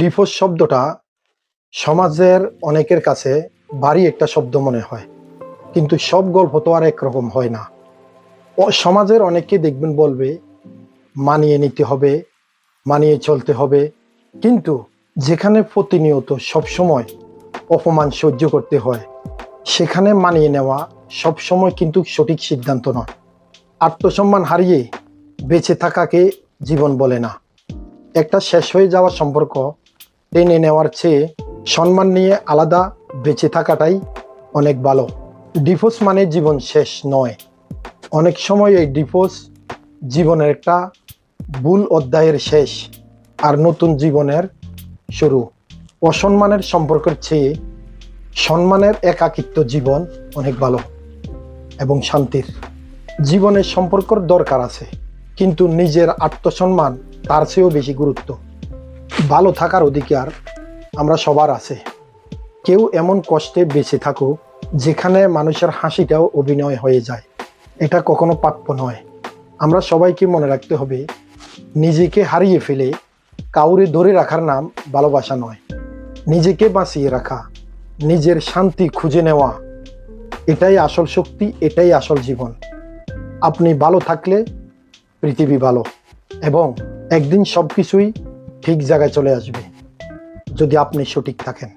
Divorce শব্দটা সমাজের অনেকের কাছে ভারী একটা শব্দ মনে হয়, কিন্তু সব গল্প তো আর একরকম হয় না। সমাজের অনেকে দেখবেন বলবে মানিয়ে নিতে হবে, মানিয়ে চলতে হবে, কিন্তু যেখানে প্রতিনিয়ত সবসময় অপমান সহ্য করতে হয়, সেখানে মানিয়ে নেওয়া সবসময় কিন্তু সঠিক সিদ্ধান্ত নয়। আত্মসম্মান হারিয়ে বেঁচে থাকাকে জীবন বলে না। একটা শেষ হয়ে যাওয়া সম্পর্ক টেনে নেওয়ার চেয়ে সম্মান নিয়ে আলাদা বেঁচে থাকাটাই অনেক ভালো। ডিভোর্স মানে জীবন শেষ নয়। অনেক সময় এই ডিভোর্স জীবনের একটা ভুল অধ্যায়ের শেষ আর নতুন জীবনের শুরু। অসম্মানের সম্পর্কের চেয়ে সম্মানের একাকিত্ব জীবন অনেক ভালো এবং শান্তির। জীবনের সম্পর্কর দরকার আছে, কিন্তু নিজের আত্মসম্মান তার চেয়েও বেশি গুরুত্ব। ভালো থাকার অধিকার আমরা সবার আছে। কেউ এমন কষ্টে বেঁচে থাকুক যেখানে মানুষের হাসিটাও অভিনয় হয়ে যায়, এটা কখনো প্রাপ্য নয়। আমরা সবাইকে মনে রাখতে হবে, নিজেকে হারিয়ে ফেলে কাউরে ধরে রাখার নাম ভালোবাসা নয়। নিজেকে বাঁচিয়ে রাখা, নিজের শান্তি খুঁজে নেওয়া, এটাই আসল শক্তি, এটাই আসল জীবন। আপনি ভালো থাকলে পৃথিবী ভালো, এবং একদিন সব কিছুই ঠিক জায়গায় চলে আসবে যদি আপনি সঠিক থাকেন।